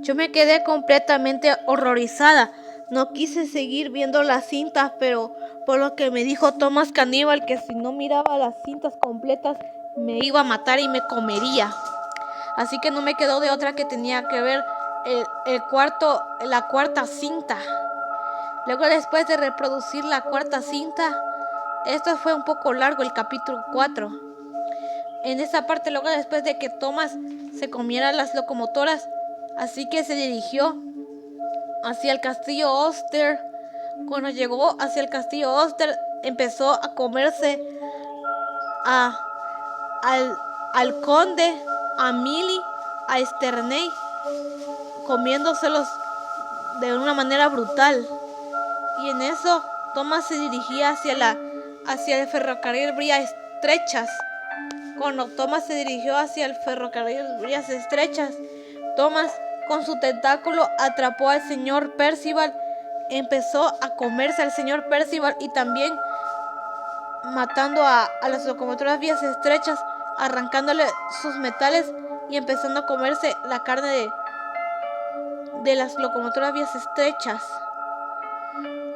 Yo me quedé completamente horrorizada. No quise seguir viendo las cintas, pero por lo que me dijo Thomas Caníbal, que si no miraba las cintas completas me iba a matar y me comería. Así que no me quedó de otra que tenía que ver la cuarta cinta. Luego, después de reproducir la cuarta cinta, esto fue un poco largo, el capítulo 4. En esa parte, luego después de que Thomas se comiera las locomotoras, así que se dirigió hacia el castillo Oster. Cuando llegó hacia el castillo Oster, empezó a comerse al conde, a Millie, a Sterney, comiéndoselos de una manera brutal. Y en eso Thomas se dirigía hacia el ferrocarril Vías Estrechas. Cuando Thomas se dirigió hacia el ferrocarril Vías Estrechas, Thomas con su tentáculo atrapó al señor Percival, empezó a comerse al señor Percival y también matando a las locomotoras Vías Estrechas, arrancándole sus metales y empezando a comerse la carne de las locomotoras Vías Estrechas.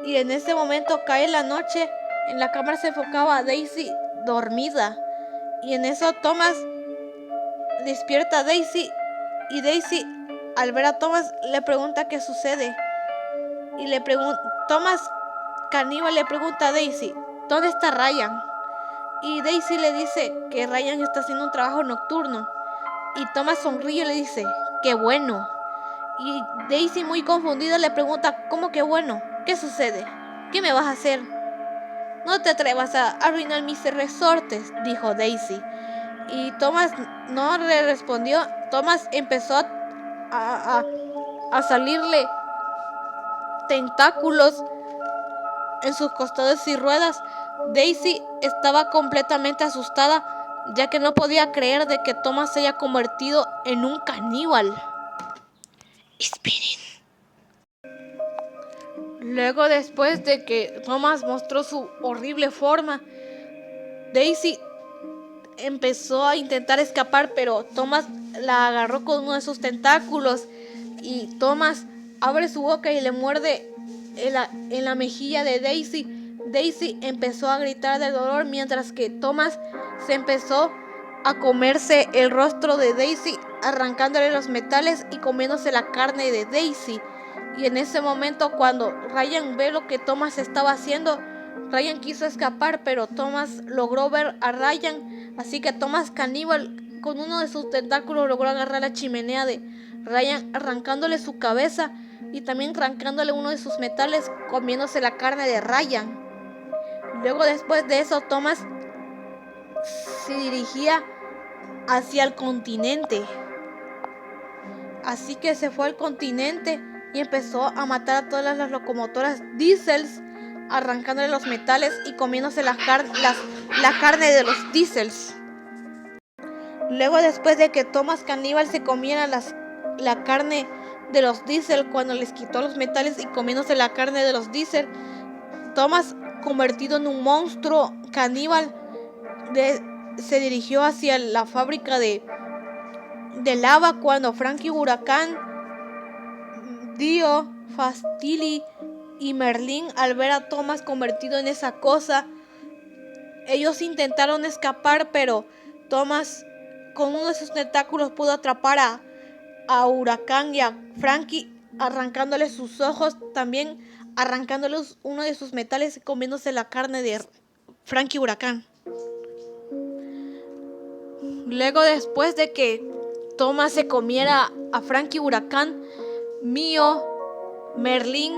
Y en ese momento cae la noche. En la cámara se enfocaba a Daisy dormida. Y en eso Thomas despierta a Daisy. Y Daisy, al ver a Thomas, le pregunta qué sucede. Y Thomas Caníbal le pregunta a Daisy, ¿dónde está Ryan? Y Daisy le dice que Ryan está haciendo un trabajo nocturno. Y Thomas sonríe y le dice, ¡qué bueno! Y Daisy, muy confundida, le pregunta, ¿cómo que bueno? ¿Qué sucede? ¿Qué me vas a hacer? No te atrevas a arruinar mis resortes, dijo Daisy. Y Thomas no le respondió. Thomas empezó a salirle tentáculos en sus costados y ruedas. Daisy estaba completamente asustada, ya que no podía creer de que Thomas se haya convertido en un caníbal. Spinning. Luego, después de que Thomas mostró su horrible forma, Daisy empezó a intentar escapar, pero Thomas la agarró con uno de sus tentáculos y Thomas abre su boca y le muerde en la mejilla de Daisy. Daisy empezó a gritar de dolor, mientras que Thomas se empezó a comerse el rostro de Daisy, arrancándole los metales y comiéndose la carne de Daisy. Y en ese momento, cuando Ryan ve lo que Thomas estaba haciendo, Ryan quiso escapar, pero Thomas logró ver a Ryan, así que Thomas Caníbal con uno de sus tentáculos logró agarrar la chimenea de Ryan, arrancándole su cabeza y también arrancándole uno de sus metales, comiéndose la carne de Ryan. Luego, después de eso, Thomas se dirigía hacia el continente, así que se fue al continente y empezó a matar a todas las locomotoras diesels, arrancándole los metales y comiéndose la carne de los diesels. Luego, después de que Thomas Caníbal se comiera la carne de los diesel, cuando les quitó los metales y comiéndose la carne de los diesel, Thomas, convertido en un monstruo caníbal, se dirigió hacia la fábrica de lava, cuando Frankie Huracán, Dio, Fastili y Merlin, al ver a Thomas convertido en esa cosa, ellos intentaron escapar, pero Thomas con uno de sus tentáculos pudo atrapar a Huracán y a Frankie, arrancándole sus ojos, también arrancándoles uno de sus metales y comiéndose la carne de Frankie Huracán. Luego, después de que Thomas se comiera a Frankie Huracán, Mio, Merlin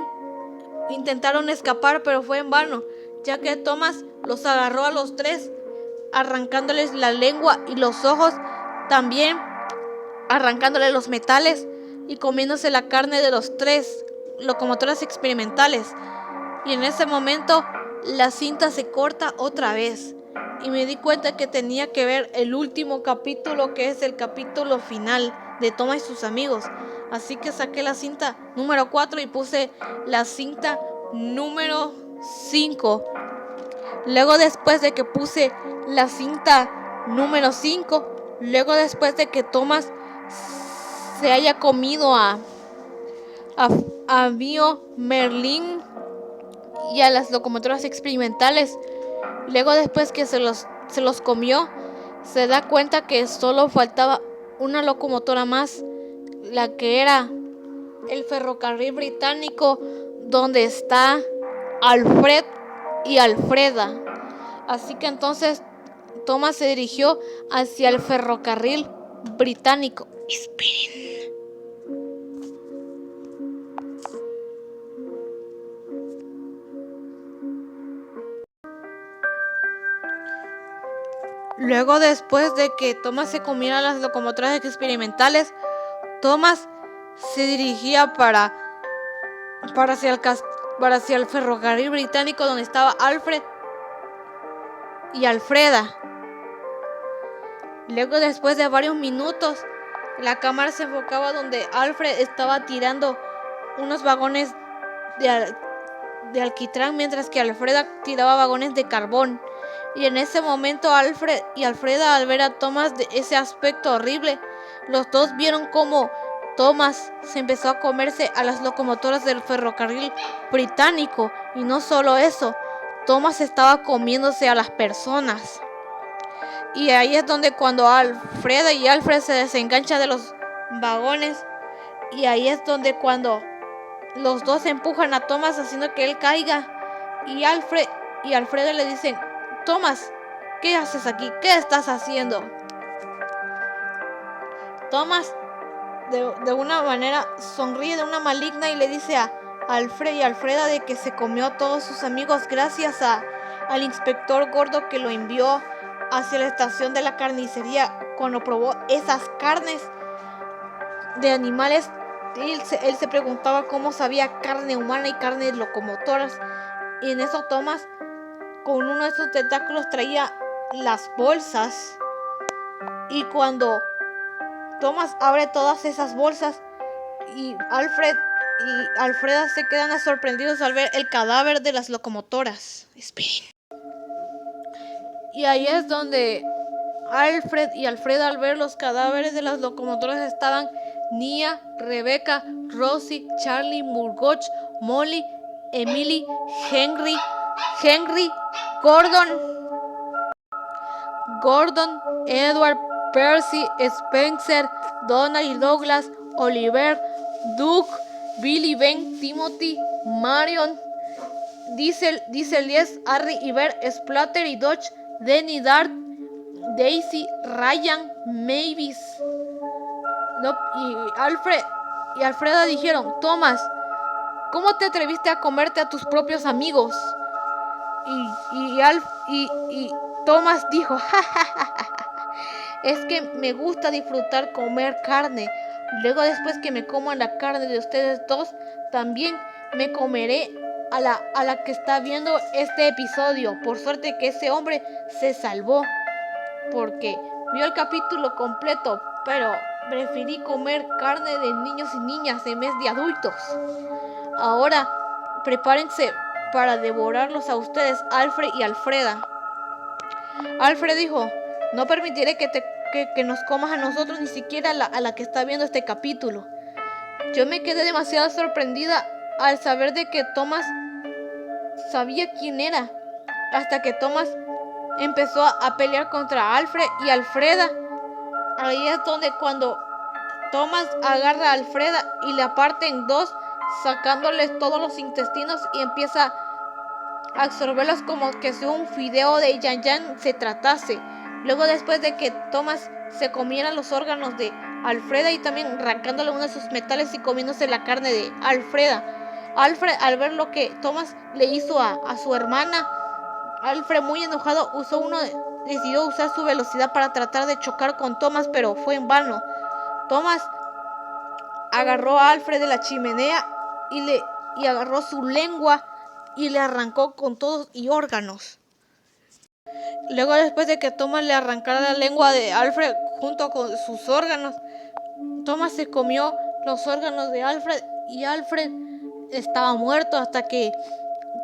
intentaron escapar, pero fue en vano, ya que Thomas los agarró a los tres, arrancándoles la lengua y los ojos, también arrancándole los metales y comiéndose la carne de los tres locomotoras experimentales. Y en ese momento la cinta se corta otra vez y me di cuenta que tenía que ver el último capítulo, que es el capítulo final de Thomas y sus amigos. Así que saqué la cinta número 4 y puse la cinta número 5. Luego, después de que puse la cinta número 5, luego después de que Thomas se haya comido a Bio, Merlin y a las locomotoras experimentales. Luego, después que se los comió, se da cuenta que solo faltaba una locomotora más, la que era el ferrocarril británico, donde está Alfred y Alfreda. Así que entonces Thomas se dirigió hacia el ferrocarril británico. Esperen. Luego, después de que Thomas se comiera las locomotoras experimentales, Thomas se dirigía para hacia el ferrocarril británico, donde estaba Alfred y Alfreda. Luego, después de varios minutos, la cámara se enfocaba donde Alfred estaba tirando unos vagones de alquitrán, mientras que Alfreda tiraba vagones de carbón. Y en ese momento Alfred y Alfreda, al ver a Thomas de ese aspecto horrible, los dos vieron cómo Thomas se empezó a comerse a las locomotoras del ferrocarril británico. Y no solo eso, Thomas estaba comiéndose a las personas. Y ahí es donde cuando Alfreda y Alfred se desenganchan de los vagones, y ahí es donde cuando los dos empujan a Thomas haciendo que él caiga, y Alfred y Alfreda le dicen: Thomas, ¿qué haces aquí? ¿Qué estás haciendo? Thomas de una manera sonríe de una maligna y le dice a Alfred y Alfreda de que se comió a todos sus amigos gracias al inspector gordo que lo envió hacia la estación de la carnicería. Cuando probó esas carnes de animales, él se preguntaba cómo sabía carne humana y carne de locomotoras. Y en eso Thomas, con uno de esos tentáculos, traía las bolsas. Y cuando Thomas abre todas esas bolsas, y Alfred y Alfreda se quedan sorprendidos al ver el cadáver de las locomotoras. Esperen. Y ahí es donde Alfred y Alfreda, al ver los cadáveres de las locomotoras, estaban Nia, Rebecca, Rosie, Charlie, Murgoch, Molly, Emily, Henry, Gordon, Edward, Percy, Spencer, Donald y Douglas, Oliver, Duke, Billy, Ben, Timothy, Marion, Diesel, Lies, Harry y Bert, Splatter y Dodge, Denny, Dart, Daisy, Ryan, Mavis. Y Alfred y Alfreda dijeron: Thomas, ¿cómo te atreviste a comerte a tus propios amigos? Y Thomas dijo: es que me gusta disfrutar comer carne. Luego, después que me coma la carne de ustedes dos, también me comeré a la que está viendo este episodio. Por suerte que ese hombre se salvó, porque vio el capítulo completo, pero preferí comer carne de niños y niñas en vez de adultos. Ahora prepárense para devorarlos a ustedes, Alfred y Alfreda. Alfred dijo: no permitiré que nos comas a nosotros, ni siquiera a la que está viendo este capítulo. Yo me quedé demasiado sorprendida al saber de que Thomas sabía quién era, hasta que Thomas empezó a pelear contra Alfred y Alfreda. Ahí es donde cuando Thomas agarra a Alfreda y la parte en dos, sacándole todos los intestinos, y empieza a absorberlos como que si un fideo de Yan Yan se tratase. Luego, después de que Thomas se comiera los órganos de Alfreda y también arrancándole uno de sus metales y comiéndose la carne de Alfreda, Alfred, al ver lo que Thomas le hizo a su hermana, Alfred, muy enojado, decidió usar su velocidad para tratar de chocar con Thomas, pero fue en vano. Thomas agarró a Alfred de la chimenea y agarró su lengua y le arrancó con todos y órganos. Luego, después de que Thomas le arrancara la lengua de Alfred junto con sus órganos, Thomas se comió los órganos de Alfred y Alfred estaba muerto, hasta que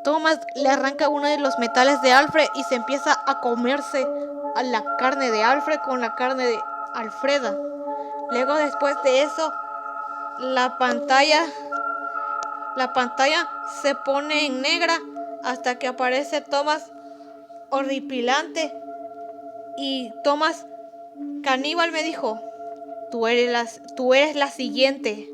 Thomas le arranca uno de los metales de Alfred y se empieza a comerse a la carne de Alfred con la carne de Alfreda. Luego, después de eso, La pantalla se pone en negra hasta que aparece Thomas horripilante. Y Thomas Caníbal me dijo, tú eres la siguiente.